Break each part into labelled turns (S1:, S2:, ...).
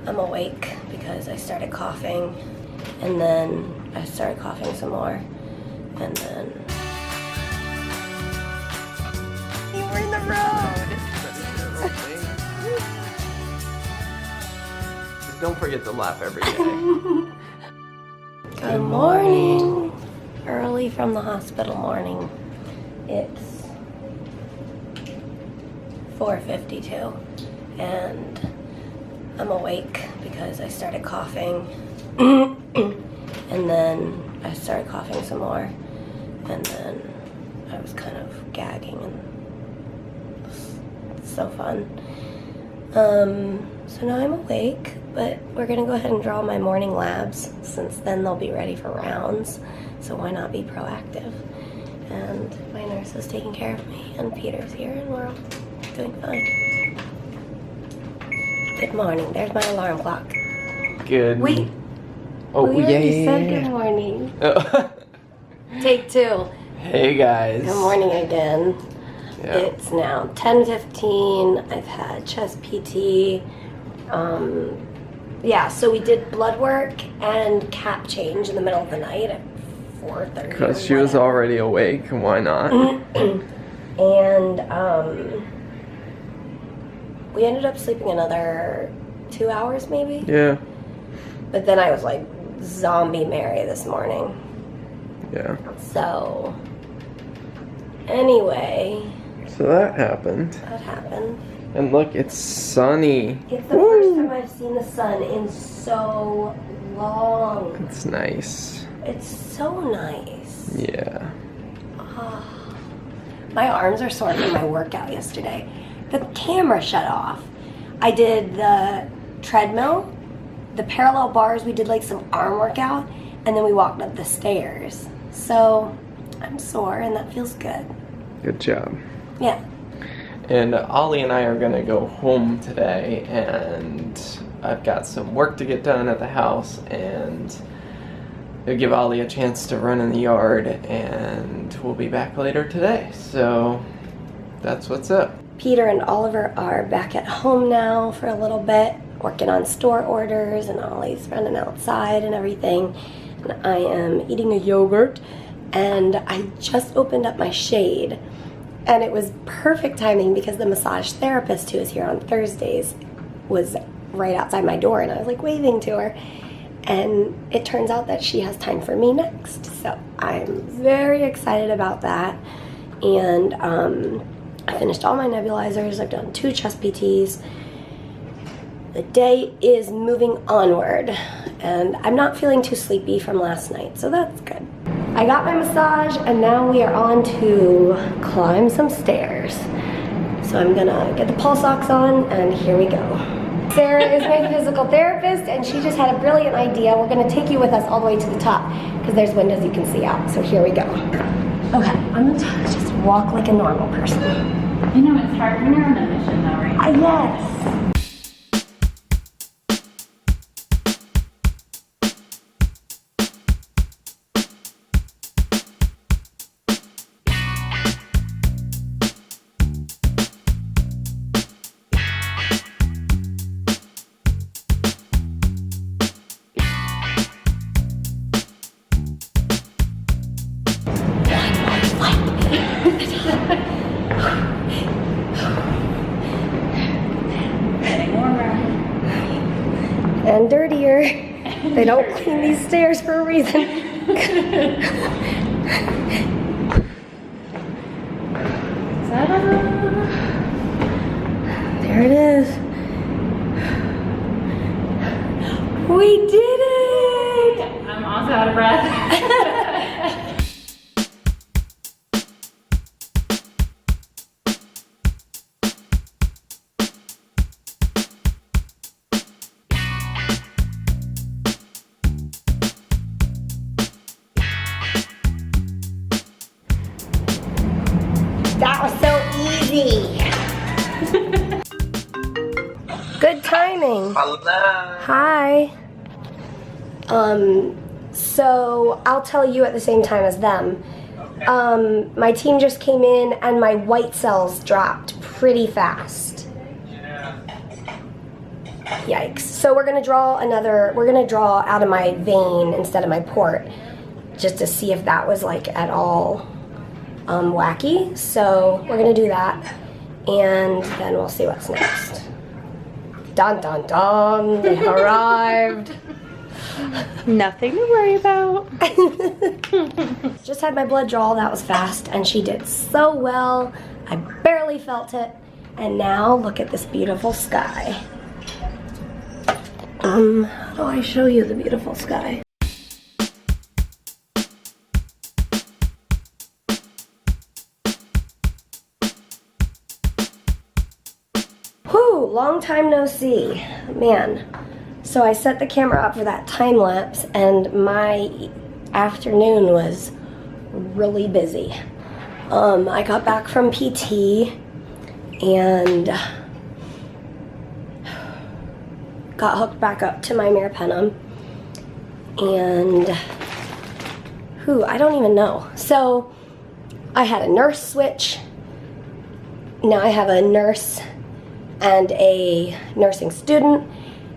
S1: I'm awake because I started coughing, and then I started coughing some more, and then you were in the road.
S2: Just don't forget to laugh every day.
S1: Good morning. Early from the hospital morning. It's 4:52 and I'm awake because I started coughing and then I started coughing some more, and then I was kind of gagging, and it's so fun. So now I'm awake, but we're gonna go ahead and draw my morning labs since then they'll be ready for rounds, so why not be proactive? And my nurse is taking care of me, and Peter's here, and we're all doing fine. Good morning. There's my alarm clock.
S2: Good.
S1: Wait.
S2: Oh,
S1: we already said
S2: yeah.
S1: good morning. Take two.
S2: Hey, guys.
S1: Good morning again.
S2: Yeah.
S1: It's now 10:15. I've had chest PT. Yeah, so we did blood work and cap change in the middle of the night at 4:30.
S2: Because she was already awake, why not?
S1: And we ended up sleeping another 2 hours maybe.
S2: Yeah.
S1: But then I was like zombie Mary this morning.
S2: Yeah.
S1: So anyway.
S2: So that happened.
S1: That happened.
S2: And look, it's sunny.
S1: It's the first time I've seen the sun in so long.
S2: It's nice.
S1: It's so nice.
S2: Yeah.
S1: Oh, my arms are sore from my workout yesterday. The camera shut off. I did the treadmill, the parallel bars, we did like some arm workout, and then we walked up the stairs. So I'm sore and that feels good.
S2: Good job.
S1: Yeah.
S2: And Ollie and I are gonna go home today, and I've got some work to get done at the house, and it'll give Ollie a chance to run in the yard, and we'll be back later today. So that's what's up.
S1: Peter and Oliver are back at home now for a little bit, working on store orders, and Ollie's running outside and everything. And I am eating a yogurt, and I just opened up my shade. And it was perfect timing because the massage therapist who is here on Thursdays was right outside my door, and I was like waving to her. And it turns out that she has time for me next. So I'm very excited about that. And I finished all my nebulizers. I've done 2 chest PTs. The day is moving onward. And I'm not feeling too sleepy from last night, so that's good. I got my massage, and now we are on to climb some stairs. So I'm gonna get the pulse ox on, and here we go. Sarah is my physical therapist, and she just had a brilliant idea. We're gonna take you with us all the way to the top, because there's windows you can see out. So here we go. Okay, I'm gonna just walk like a normal person.
S3: You know, it's hard when you're on a mission though, right?
S1: Yes. And dirtier. They don't clean these stairs for a reason. There it is. We did it!
S3: I'm also out of breath.
S1: That was so easy. Good timing.
S2: Hello.
S1: Hi. So I'll tell you at the same time as them. Okay. My team just came in and my white cells dropped pretty fast.
S4: Yeah.
S1: Yikes. So we're gonna draw out of my vein instead of my port, just to see if that was like at all wacky. So we're gonna do that, and then we'll see what's next. Dun dun dun, they have arrived.
S4: Nothing to worry about.
S1: Just had my blood draw, that was fast, and she did so well. I barely felt it. And now look at this beautiful sky. How do I show you the beautiful sky? Whew, long time no see. Man. So I set the camera up for that time lapse, and my afternoon was really busy. I got back from PT and got hooked back up to my meropenem, and I don't even know. So I had a nurse switch. Now I have a nurse and a nursing student.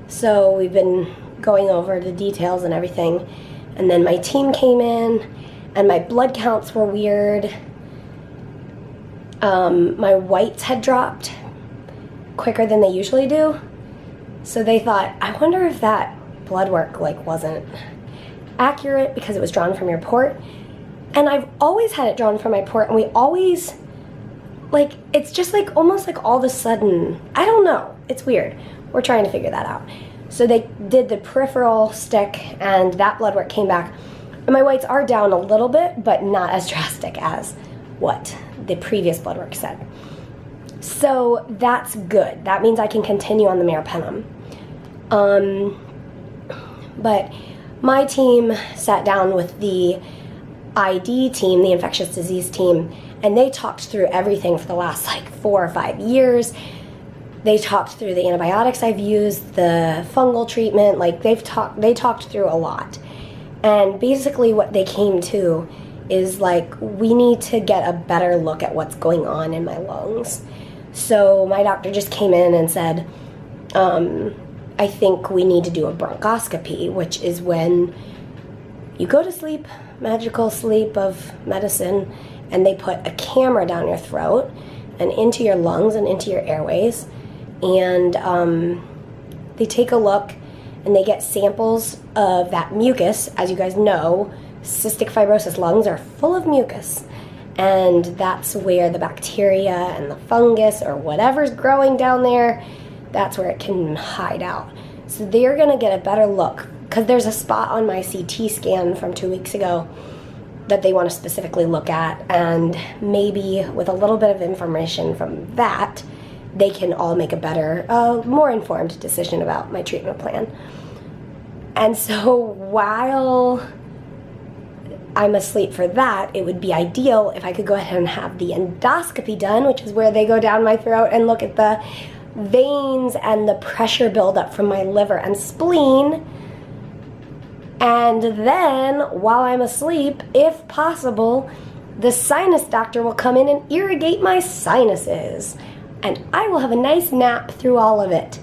S1: So we've been going over the details and everything. And then my team came in, and my blood counts were weird. My whites had dropped quicker than they usually do. So they thought, I wonder if that blood work like wasn't accurate because it was drawn from your port. And I've always had it drawn from my port, and we always, like, it's just like almost like all of a sudden, I don't know, it's weird. We're trying to figure that out. So they did the peripheral stick, and that blood work came back. And my whites are down a little bit, but not as drastic as what the previous blood work said. So that's good. That means I can continue on the meropenem. But my team sat down with the ID team, the infectious disease team, and they talked through everything for the last like 4 or 5 years. They talked through the antibiotics I've used, the fungal treatment, like they talked through a lot. And basically what they came to is like, we need to get a better look at what's going on in my lungs. So my doctor just came in and said, I think we need to do a bronchoscopy, which is when you go to sleep, magical sleep of medicine, and they put a camera down your throat and into your lungs and into your airways. And they take a look, and they get samples of that mucus. As you guys know, cystic fibrosis lungs are full of mucus, and that's where the bacteria and the fungus or whatever's growing down there, that's where it can hide out. So they're gonna get a better look, because there's a spot on my CT scan from 2 weeks ago that they want to specifically look at, and maybe with a little bit of information from that, they can all make a better, more informed decision about my treatment plan. And so while I'm asleep for that, it would be ideal if I could go ahead and have the endoscopy done, which is where they go down my throat and look at the veins and the pressure buildup from my liver and spleen. And then, while I'm asleep, if possible, the sinus doctor will come in and irrigate my sinuses. And I will have a nice nap through all of it.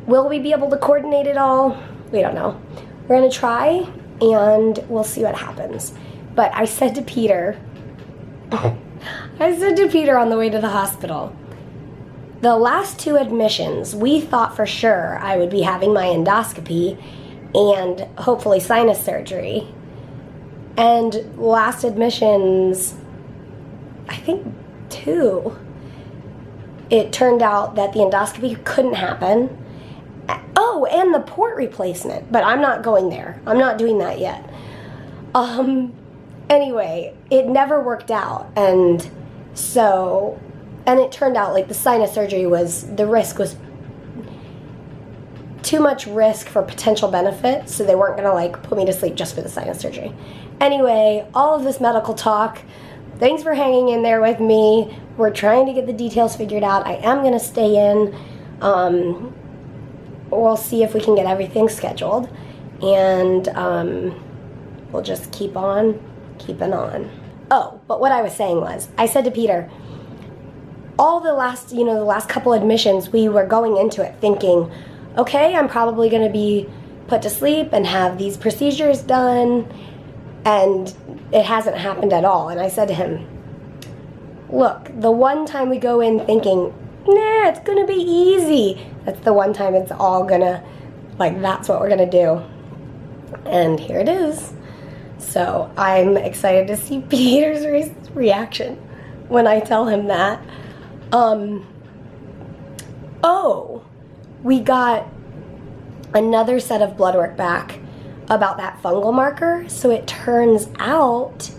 S1: Will we be able to coordinate it all? We don't know. We're gonna try, and we'll see what happens. But I said to Peter on the way to the hospital, the last 2 admissions, we thought for sure I would be having my endoscopy and hopefully sinus surgery. And last admissions, I think 2, it turned out that the endoscopy couldn't happen. Oh, and the port replacement, but I'm not going there. I'm not doing that yet. Anyway, it never worked out, and it turned out like the sinus surgery the risk was too much risk for potential benefit, so they weren't gonna like put me to sleep just for the sinus surgery. Anyway, all of this medical talk, thanks for hanging in there with me. We're trying to get the details figured out. I am gonna stay in. We'll see if we can get everything scheduled, and we'll just keep on keeping on. Oh, but what I was saying was, I said to Peter, all the last, the last couple admissions, we were going into it thinking, okay, I'm probably going to be put to sleep and have these procedures done, and it hasn't happened at all. And I said to him, look, the one time we go in thinking, nah, it's going to be easy, that's the one time it's all going to, that's what we're going to do. And here it is. So I'm excited to see Peter's reaction when I tell him that. Oh, we got another set of blood work back about that fungal marker. So it turns out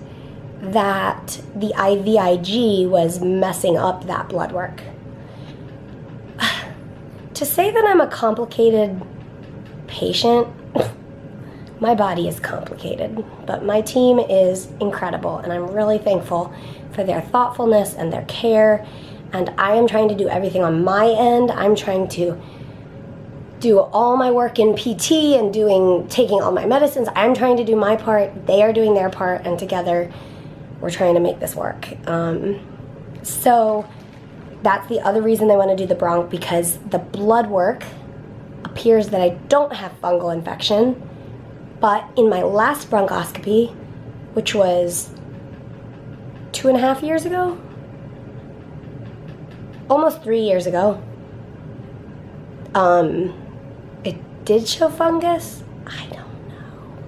S1: that the IVIG was messing up that blood work. To say that I'm a complicated patient, my body is complicated, but my team is incredible, and I'm really thankful for their thoughtfulness and their care, and I am trying to do everything on my end. I'm trying to do all my work in PT and taking all my medicines. I'm trying to do my part, they are doing their part, and together we're trying to make this work. So that's the other reason they want to do the bronch, because the blood work appears that I don't have fungal infection. But in my last bronchoscopy, which was 2.5 years ago, almost 3 years ago, it did show fungus. I don't know.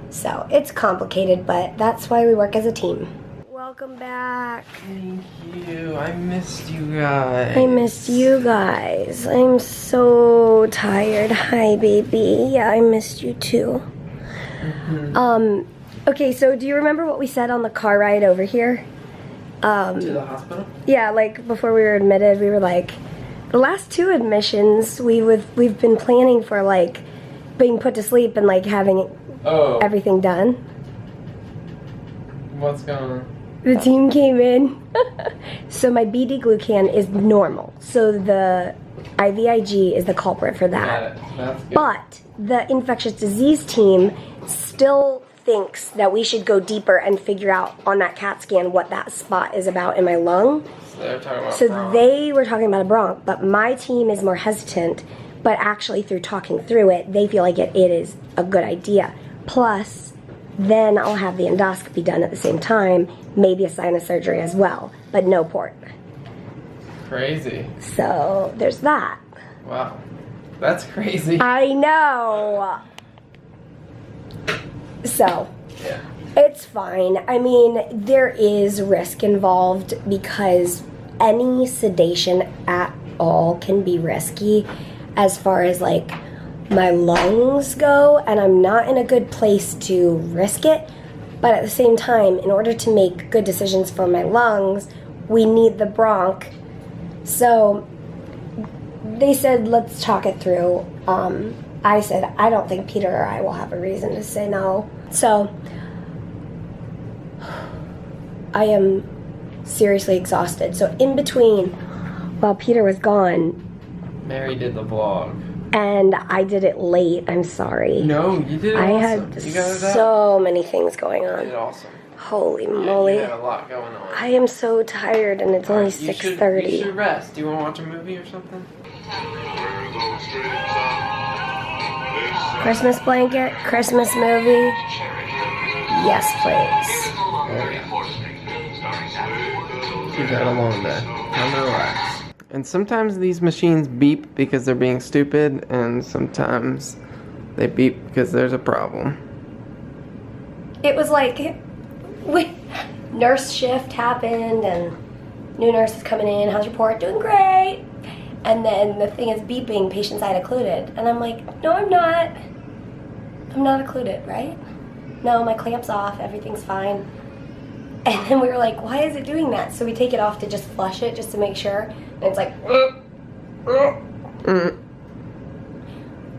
S1: So it's complicated, but that's why we work as a team. Welcome back.
S2: Thank you. I missed you guys.
S1: I missed you guys. I'm so tired. Hi, baby. Yeah, I missed you too. Okay, so do you remember what we said on the car ride over here?
S2: To the hospital?
S1: Yeah, before we were admitted, we were the last 2 admissions, we've been planning for being put to sleep and having everything done.
S2: What's going on?
S1: The team came in. So my BD glucan is normal. So the IVIG is the culprit for that.
S2: Got it. That's good.
S1: But the infectious disease team still thinks that we should go deeper and figure out on that CAT scan what that spot is about in my lung.
S2: So they're talking about
S1: So they were talking about a bronch, but my team is more hesitant. But actually, through talking through it, they feel like it is a good idea. Plus, then I'll have the endoscopy done at the same time, maybe a sinus surgery as well, but no port.
S2: Crazy.
S1: So there's that.
S2: Wow. That's crazy.
S1: I know. So,
S2: Yeah.
S1: it's fine. I mean, there is risk involved because any sedation at all can be risky as far as my lungs go, and I'm not in a good place to risk it. But at the same time, in order to make good decisions for my lungs, we need the bronch. So they said, let's talk it through. I said, I don't think Peter or I will have a reason to say no. So I am seriously exhausted. So in between, while Peter was gone,
S2: Mary did the vlog.
S1: and I did it late, I'm sorry.
S2: No, you did it
S1: I
S2: awesome.
S1: had
S2: You got it out.
S1: so many things going
S2: You did
S1: on.
S2: it awesome.
S1: Holy
S2: Yeah,
S1: moly.
S2: you had a lot going on.
S1: I am so tired and it's only
S2: You should
S1: 6:30.
S2: rest. Do you want to watch a movie or something?
S1: Christmas blanket, Christmas movie. Yes, please.
S2: You've had a long day. Time to relax. And sometimes these machines beep because they're being stupid, and sometimes they beep because there's a problem.
S1: It was nurse shift happened and new nurse is coming in. How's your report? Doing great. And then the thing is beeping, patient side occluded. And I'm like, no, I'm not. I'm not occluded, right? No, my clamp's off. Everything's fine. And then we were like, why is it doing that? So we take it off to just flush it, just to make sure. And it's like,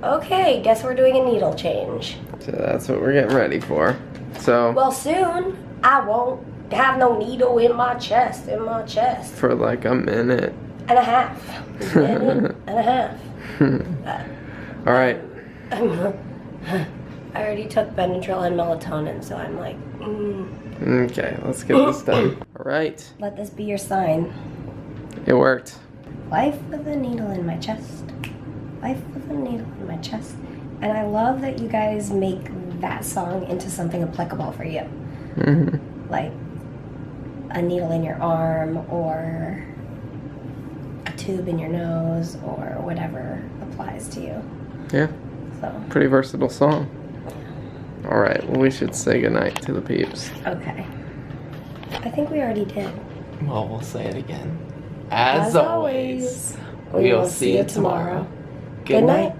S1: okay, guess we're doing a needle change.
S2: So that's what we're getting ready for. So
S1: Well, soon I won't have no needle in my chest,
S2: for a minute.
S1: and a half. A minute and a half.
S2: All right.
S1: I already took Benadryl and melatonin, so I'm like,
S2: Okay, let's get this done. All right.
S1: let this be your sign.
S2: It worked.
S1: Life with a needle in my chest. Life with a needle in my chest. And I love that you guys make that song into something applicable for you.
S2: Mm-hmm.
S1: Like a needle in your arm or a tube in your nose or whatever applies to you.
S2: Yeah.
S1: So.
S2: Pretty versatile song. All right. Well, we should say goodnight to the peeps.
S1: Okay. I think we already did.
S2: Well, we'll say it again. As always, we will see you tomorrow. Good night.